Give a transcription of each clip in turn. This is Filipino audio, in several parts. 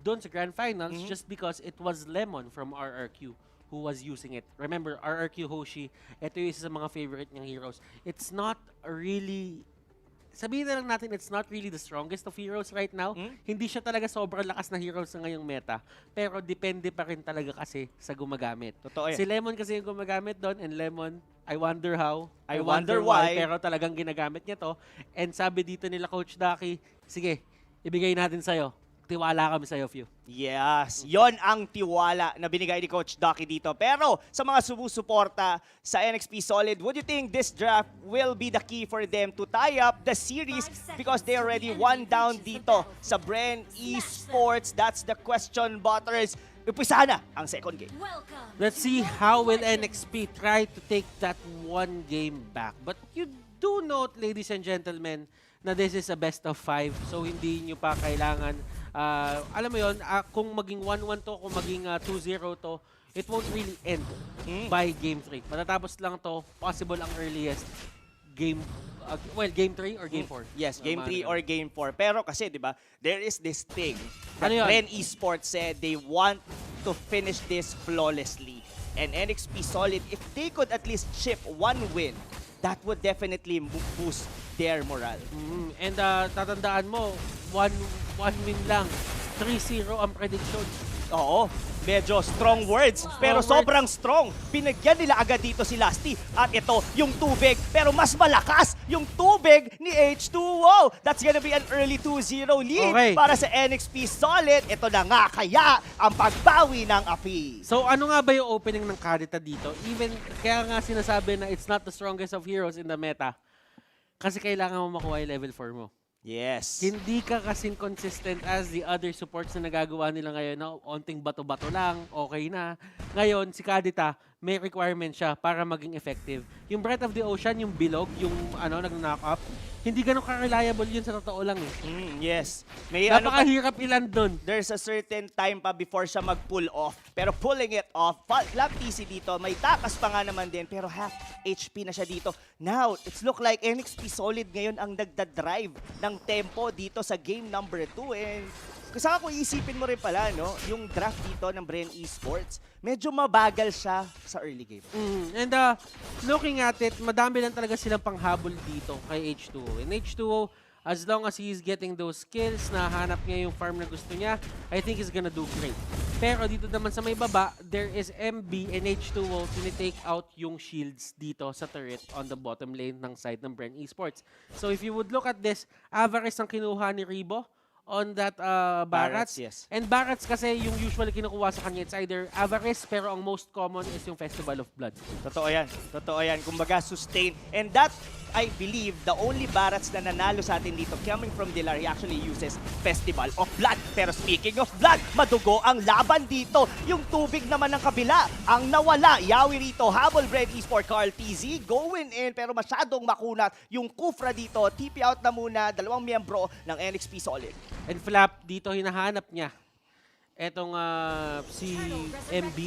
doon sa Grand Finals just because it was Lemon from RRQ who was using it. Remember, RRQ Hoshi, ito yung isa sa mga favorite niyang heroes. It's not really, sabihin na lang natin, it's not really the strongest of heroes right now. Hindi siya talaga sobrang lakas na heroes sa ngayong meta. Pero depende pa rin talaga kasi sa gumagamit. Totoo yan. Si Lemon kasi yung gumagamit doon, and Lemon, I wonder how, I wonder why. pero talagang ginagamit niya to. And sabi dito nila Coach Daki, sige, ibigay natin sa'yo. Tiwala kami sa'yo, Few. Yes, yon ang tiwala na binigay ni Coach Ducky dito. Pero sa mga sumusuporta sa NXP Solid, would you think this draft will be the key for them to tie up the series because they already one down dito sa Bren Esports? That's the question, Butters. Umpisa na ang second game. Let's see how will NXP try to take that one game back. But you do note, ladies and gentlemen, na this is a best of 5. So hindi nyo pa kailangan, alam mo yun, kung maging 1-1 to, kung maging 2-0 to, it won't really end by game 3. Matatapos lang to, possible ang earliest game, game 3 or game 4. Yes, game 3 or game 4. Pero kasi, di ba, there is this thing that Ano yun? Bren Esports said they want to finish this flawlessly. And NXP Solid, if they could at least chip one win, that would definitely boost their morale. And tatandaan mo, one win lang. 3-0 ang prediction. Oo, medyo strong words, pero sobrang strong. Binigyan nila agad dito si Lasty. At ito, yung tubig, pero mas malakas yung tubig ni H2O. That's gonna be an early 2-0 lead para sa NXP Solid. Ito na nga kaya ang pagbawi ng api. So ano nga ba yung opening ng Kadita dito? Even, kaya nga sinasabi na it's not the strongest of heroes in the meta. Kasi kailangan mo makuha yung level 4 mo. Yes. Hindi ka kasing consistent as the other supports na nagagawa nila ngayon na onting bato-bato lang, okay na. Ngayon, si Kadita, may requirement siya para maging effective. Yung Breath of the Ocean, yung bilog, yung nag-knock up, hindi ganun ka-reliable yun sa totoo lang eh. Yes. May napakahirap ilan dun. There's a certain time pa before siya mag-pull off. Pero pulling it off, Lab PC dito, may takas pa nga naman din, pero half HP na siya dito. Now, it's look like NXP Solid ngayon ang nagda-drive ng tempo dito sa game number 2. And saka kung isipin mo rin pala, no, yung draft dito ng Bren Esports, medyo mabagal siya sa early game. And looking at it, madami lang talaga silang panghabol dito kay H2O. And H2O, as long as he's getting those skills, nahanap niya yung farm na gusto niya, I think he's gonna do great. Pero dito naman sa may baba, there is MB and H2O tinitake out yung shields dito sa turret on the bottom lane ng side ng Bren Esports. So if you would look at this, Avarice ang kinuha ni Rebo on that Barats. Yes. And Barats kasi yung usually kinukuha sa kanya, it's either Avarice, pero ang most common is yung Festival of Blood. Totoo yan. Totoo yan. Kumbaga, sustain. And that, I believe, the only Barats na nanalo sa atin dito coming from Dilar, he actually uses Festival of Blood. Pero speaking of blood, madugo ang laban dito. Yung tubig naman ng kabila, ang nawala. Yawi rito, habol Bren Esports, Carl TZ, going in, pero masyadong makunat. Yung Kufra dito, TP out na muna, dalawang miyembro ng NXP Solid. And Flap, dito hinahanap niya etong si MB.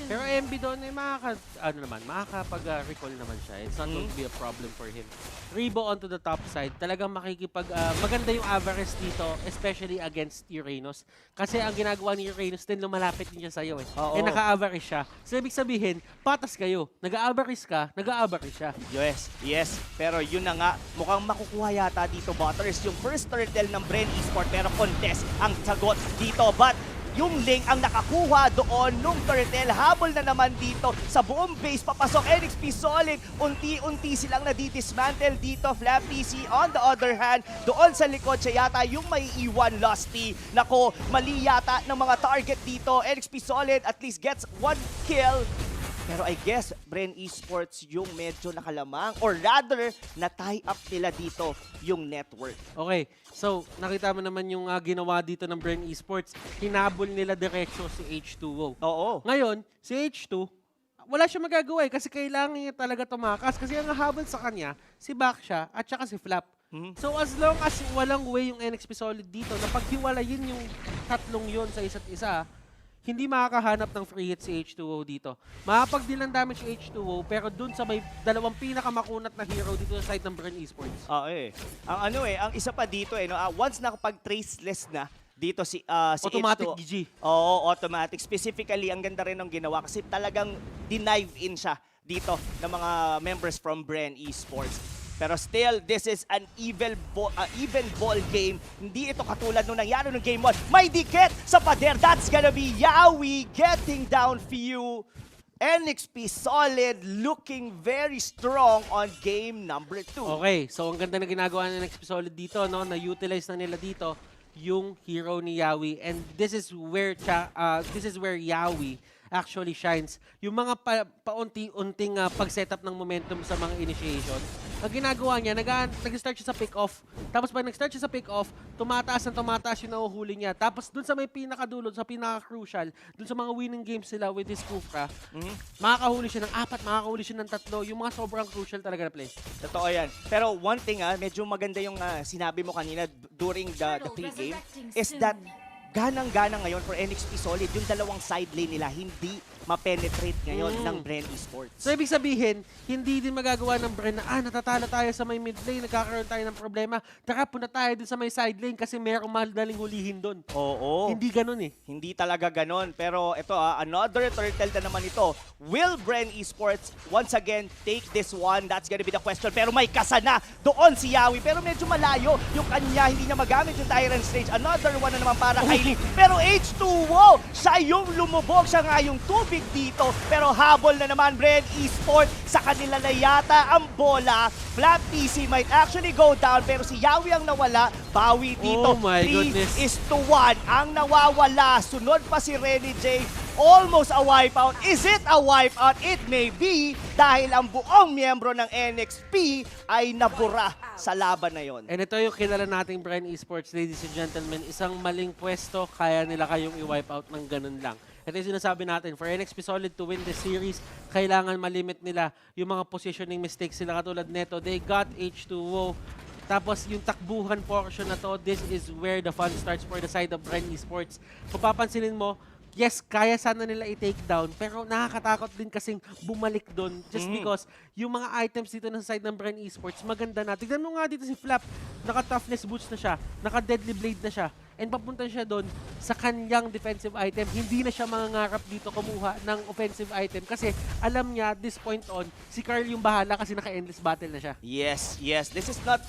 Pero MB doon ay makakapag-recall naman siya. It's not going to be a problem for him. Rebo onto the top side. Talagang maganda yung Avarice dito, especially against Uranus. Kasi ang ginagawa ni Uranus din, lumalapit din siya sa'yo eh. Eh naka-Avarice siya. So ibig sabihin, patas kayo. Nag-Avarice ka, nag-Avarice siya. Yes, yes. Pero yun na nga, mukhang makukuha yata dito, Butters, yung first turtle ng Bren Esports, pero contest ang sagot dito. But yung Ling ang nakakuha doon nung turtle. Habol na naman dito sa buong base. Papasok NXP Solid. Unti-unti silang nadidismantle dito. Flap PC on the other hand. Doon sa likod siya yata yung may iwan Lusty. Nako, mali yata ng mga target dito. NXP Solid at least gets 1 kill. Pero I guess, Bren Esports yung medyo nakalamang or rather, na-tie up nila dito yung network. Okay, so nakita mo naman yung ginawa dito ng Bren Esports. Hinabol nila diretso si H2O. Oo. Ngayon, si H2, wala siya magagawa eh kasi kailangan niya talaga tumakas kasi ang habol sa kanya, si Baksha at saka si Flap. So as long as walang way yung NXP Solid dito na paghiwalayin yung tatlong yon sa isa't isa, hindi makakahanap ng free hit si H2O dito. Makapag-deal ng damage si H2O, pero dun sa may dalawang pinakamakunat na hero dito sa side ng Bren Esports. Ang isa pa dito once nakapag-traceless na, dito si Automatic H2. GG. Oo, automatic. Specifically, ang ganda rin ng ginawa kasi talagang dinive in siya dito ng mga members from Bren Esports. Pero still, this is an even ball game. Hindi ito katulad nung nangyari ng Game 1. May dikit sa pader. That's gonna be Yawi getting down few. NXP solid, looking very strong on game number 2. Okay, so ang ganda na ginagawa ng NXP Solid dito, no? Na-utilize na nila dito yung hero ni Yawi. And this is where Yawi actually shines. Yung mga paunti-unting pag-setup ng momentum sa mga initiation. Ang ginagawa niya, nag-start siya sa pick-off. Tapos pag nag-start siya sa pick-off, tumataas yung nahuhuli niya. Tapos dun sa may pinakadulo, sa pinaka-crucial, dun sa mga winning games sila with this Kufra, makakahuli siya ng 4, makakahuli siya ng 3. Yung mga sobrang crucial talaga na play. Totoo yan. Pero one thing, medyo maganda yung sinabi mo kanina during the pre-game is that ganang-gana ngayon for NXP Solid, yung dalawang side lane nila hindi ma-penetrate ngayon ng Bren Esports. So, ibig sabihin, hindi din magagawa ng Bren na, natatalo tayo sa may mid lane, nagkakaroon tayo ng problema. Tara, punta tayo din sa may side lane kasi merong madaling hulihin doon. Oo. Hindi ganun eh. Hindi talaga ganun. Pero ito, another turtle na naman ito. Will Bren Esports once again take this one? That's gonna be the question. Pero may kasana doon si Yawi. Pero medyo malayo yung kanya. Hindi niya magamit yung Tyrant Stage. Another one na naman para kay Lee. Pero H2O, siya yung lumubog. Siya nga yung tubig dito. Pero habol na naman Bren Esports. Sa kanila na yata ang bola. Flap PC might actually go down. Pero si Yawi ang nawala. Bawi dito. Oh my goodness. 3-1 ang nawawala. Sunod pa si Renny J. Almost a wipeout. Is it a wipeout? It may be dahil ang buong miyembro ng NXP ay nabura sa laban na yon. And ito yung kilala nating Bren Esports, ladies and gentlemen. Isang maling pwesto, kaya nila kayong i-wipe out ng ganun lang. Ito yung sinasabi natin, for NXP Solid to win this series, kailangan malimit nila yung mga positioning mistakes sila katulad neto. They got H2O. Tapos yung takbuhan portion na to, this is where the fun starts for the side of Bren Esports. Kung papansinin mo, yes, kaya sana nila i-take down, pero nakakatakot din kasing bumalik doon just because yung mga items dito na sa side ng Bren Esports, maganda na. Tignan mo nga dito si Flap, naka-toughness boots na siya, naka-deadly blade na siya, and papunta siya doon sa kanyang defensive item. Hindi na siya mangangarap dito kumuha ng offensive item kasi alam niya, this point on, si Carl yung bahala kasi naka-endless battle na siya. Yes, yes. This is not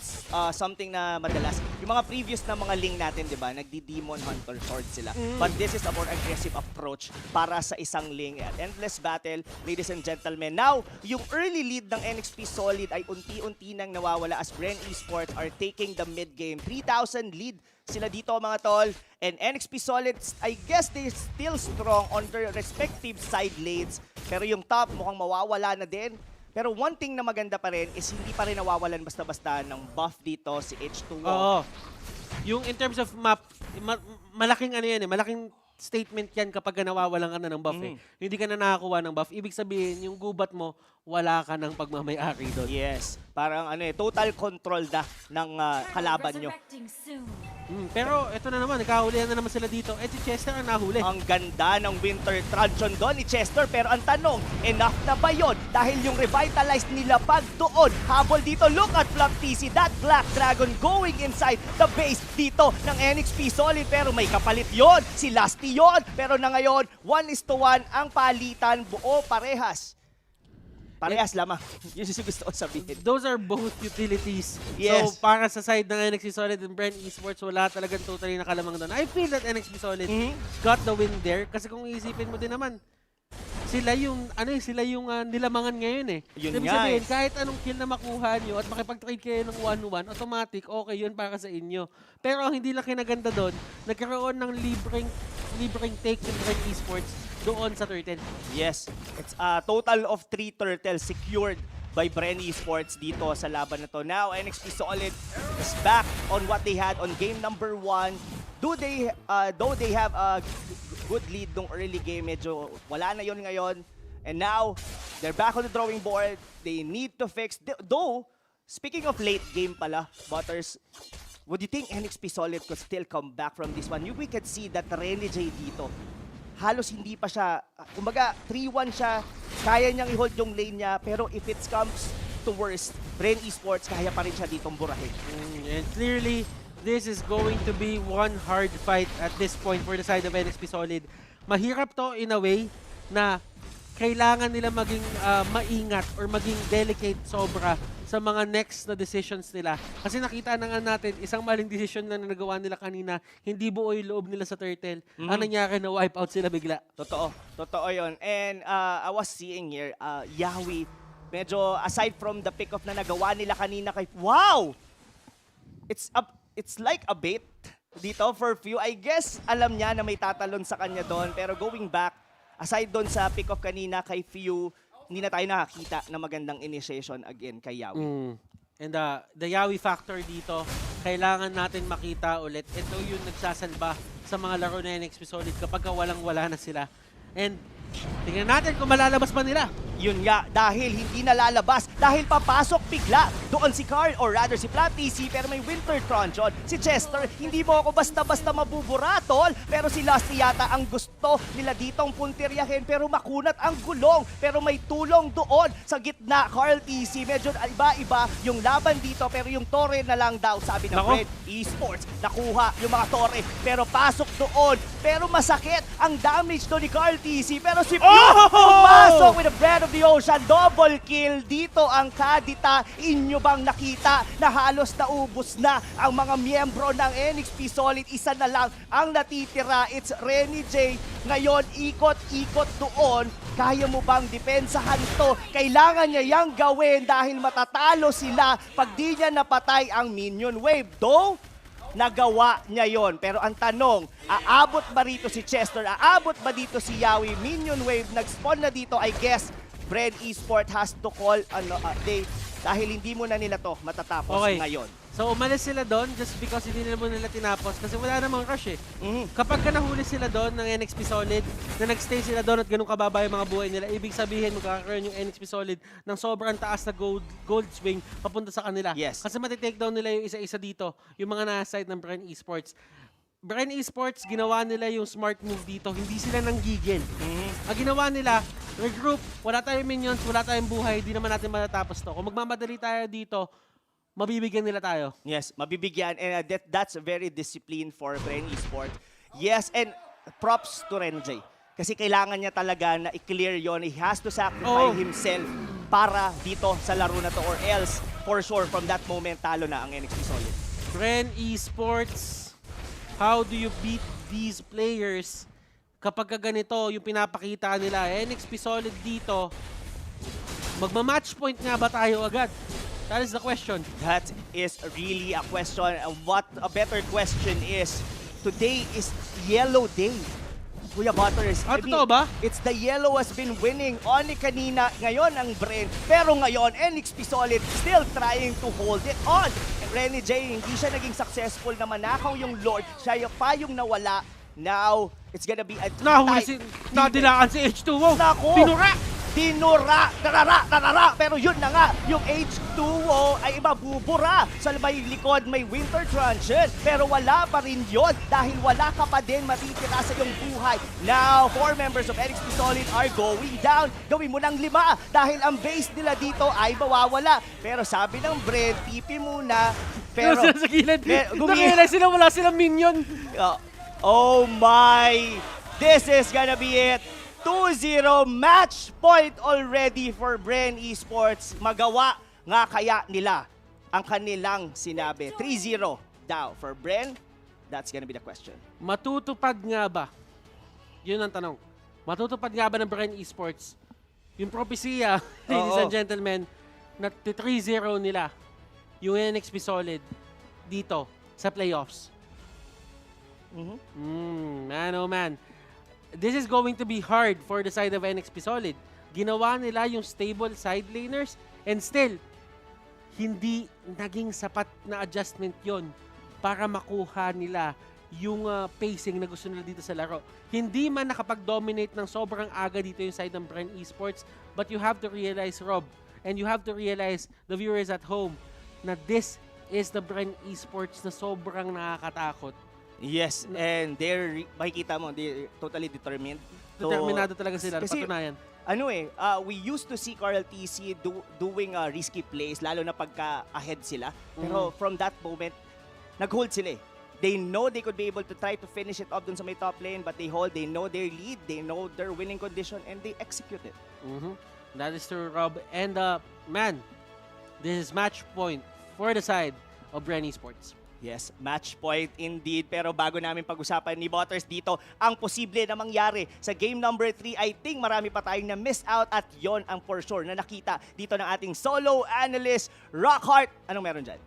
something na madalas. Yung mga previous na mga link natin, di ba, nagdi-demon hunter sword sila. But this is a more aggressive approach para sa isang link. At endless battle, ladies and gentlemen. Now, yung early lead ng NXP Solid ay unti-unti nang nawawala as Bren Esports are taking the mid game. 3,000 lead sila dito mga tol. And NXP Solid, I guess they're still strong on their respective side lanes. Pero yung top mukhang mawawala na din. Pero one thing na maganda pa rin is hindi pa rin nawawalan basta-basta ng buff dito si H2O. Oo. Yung in terms of map, malaking ano yan eh, malaking statement yan kapag nawawalan ka na ng buff eh. Hindi ka na nakakuha ng buff. Ibig sabihin, yung gubat mo, wala ka ng pagmamayari doon. Yes. Parang ano eh, total control na ng kalaban nyo. Pero ito na naman, nagkahulihan na naman sila dito. Si Chester ang nahuli. Ang ganda ng Winter Truncheon doon ni Chester. Pero ang tanong, enough na ba yun? Dahil yung revitalized nila pag doon. Habol dito, look at Black TC. That Black Dragon going inside the base dito ng NXP Solid. Pero may kapalit yon, si Lasty yon. Pero na ngayon, 1:1 ang palitan, buo parehas. Parehas lamang. Yun yung gusto ko sabihin. Those are both utilities. Yes. So, para sa side ng NXP Solid and Bren Esports, wala talagang totally nakalamang doon. I feel that NXP Solid got the win there. Kasi kung iisipin mo din naman, sila yung nilamangan ngayon eh. Yun Ibig nga sabihin, kahit anong kill na makuha nyo at makipag-trade kayo ng 1-1, automatic, okay yun para sa inyo. Pero ang hindi lang kinaganda doon, nagkaroon ng libreng take ng Bren Esports doon sa turtle. Yes, it's a total of 3 turtles secured by Bren Esports dito sa laban na to. Now, NXP Solid is back on what they had on game number 1. Though they have a good lead nung early game, medyo wala na yon ngayon. And now, they're back on the drawing board. They need to fix. Though, speaking of late game pala, Butters, would you think NXP Solid could still come back from this one? We could see that Renny J dito, halos hindi pa siya, kumbaga 3-1 siya, kaya niyang i-hold yung lane niya, pero if it comes to worst, Bren Esports, kaya pa rin siya ditong burahin. And clearly, this is going to be one hard fight at this point for the side of NXP Solid. Mahirap to in a way na kailangan nila maging maingat or maging delicate sobra sa mga next na decisions nila. Kasi nakita na nga natin, isang maling decision na nagawa nila kanina, hindi buo yung loob nila sa turtle. Ang nangyari na wipe out sila bigla. Totoo yun. And I was seeing here, Yahweh, medyo aside from the pick-off na nagawa nila kanina kay... Wow! It's like a bait dito for few. I guess alam niya na may tatalon sa kanya doon. Pero going back, aside doon sa pick-off kanina kay Few, hindi na tayo nakakita na magandang initiation again kay Yahweh. And the Yahweh factor dito, kailangan natin makita ulit. Ito yung nagsasalba sa mga laro na NXP Solid kapag walang-wala na sila. And tingnan natin kung malalabas pa nila. Yun nga, dahil hindi nalalabas, dahil papasok bigla. Doon si Carl, or rather si Flat TC, pero may Winter Truncheon. Si Chester, hindi mo ako basta-basta mabubura, tol. Pero si Lusty yata ang gusto nila ditong puntiryahin, pero makunat ang gulong. Pero may tulong doon sa gitna, Carl TC. Medyo iba-iba yung laban dito, pero yung Torre na lang daw, sabi ng Bren Esports. Nakuha yung mga Torre, pero pasok doon. Pero masakit ang damage doon ni Carl TC. Pero si Few, pumasok with the Bread of the Ocean, double kill dito ang Kadita. Inyo bang nakita na halos naubos na ang mga miyembro ng NXP Solid? Isa na lang ang natitira, it's Renny J. Ngayon, ikot-ikot doon. Kaya mo bang depensahan to? Kailangan niya yang gawin dahil matatalo sila pag di niya napatay ang minion wave. Though, nagawa niya yon. Pero ang tanong, aabot ba rito si Chester? Aabot ba dito si Yahweh? Minion wave, nag-spawn na dito, I guess. Bren Esports has to call dahil hindi mo na nila to matatapos ngayon. So umalis sila doon just because hindi nila mo nila tinapos kasi wala namang rush eh. Kapag ka nahuli sila doon ng NXP Solid, na nagstay sila doon at ganun kababa yung mga buhay nila, ibig sabihin magkakaroon yung NXP Solid ng sobrang taas na gold swing papunta sa kanila. Yes. Kasi matitake down nila yung isa-isa dito, yung mga nasa side ng Bren Esports. Bren Esports, ginawa nila yung smart move dito. Hindi sila nanggigil. Ang ginawa nila, regroup, wala tayong minions, wala tayong buhay, di naman natin matatapos to. Kung magmamadali tayo dito, mabibigyan nila tayo. Yes, mabibigyan. And that's a very discipline for Bren Esports. Yes, and props to Renjay. Kasi kailangan niya talaga na i-clear yon. He has to sacrifice himself para dito sa laro na to, or else, for sure, from that moment, talo na ang NXP Solid. Bren Esports, how do you beat these players kapag ganito yung pinapakita nila? NXP Solid dito, magma-match point nga ba tayo agad? That is the question. That is really a question. What a better question is, today is Yellow Day. Kuya Butters, Totoo ba? It's the Yellow has been winning. Only kanina, ngayon ang Bren. Pero ngayon, NXP Solid still trying to hold it on. Renny J, hindi siya naging successful na manakaw yung Lord. Siya pa yung nawala. Now, it's gonna be a nadilaan si H2O. Nako! Dinura! Tarara! Pero yun na nga, yung H2O ay mabubura. Sa may likod, may Winter Truncheon. Pero wala pa rin yun dahil wala ka pa din matitira sa iyong buhay. Now, 4 members of NXP Solid are going down. Gawin mo ng 5 dahil ang base nila dito ay mawawala. Pero sabi ng Bren, TP muna. Pero sila sa gilid. Nakilala sila, wala silang minion. Oh my! This is gonna be it. 2-0 match point already for Bren Esports. Magawa nga kaya nila ang kanilang sinabi. 3-0 daw for Bren. That's gonna be the question. Matutupad nga ba? Yun ang tanong. Matutupad nga ba ng Bren Esports yung propesya, ladies and gentlemen, na 3-0 nila yung NXP Solid dito sa playoffs? Man, oh man. This is going to be hard for the side of NXP Solid. Ginawa nila yung stable side laners and still, hindi naging sapat na adjustment yon para makuha nila yung pacing na gusto nila dito sa laro. Hindi man nakapag-dominate ng sobrang aga dito yung side ng Bren Esports, but you have to realize, Rob, and you have to realize, the viewers at home, na this is the Bren Esports na sobrang nakakatakot. Yes, and makikita mo, they're totally determined. Determinado talaga sila, kasi, patunayan. We used to see Carl TC doing risky plays, lalo na pagka ahead sila. Pero from that moment, nag-hold sila eh. They know they could be able to try to finish it off dun sa may top lane, but they hold, they know their lead, they know their winning condition, and they execute it. That is true, Rob. And man, this is match point for the side of Bren Esports. Yes, match point indeed. Pero bago namin pag-usapan ni Butters dito, ang posible na mangyari sa game number 3, I think marami pa tayong na-miss out at yon ang for sure na nakita dito ng ating solo analyst, Rockhart. Anong meron dyan?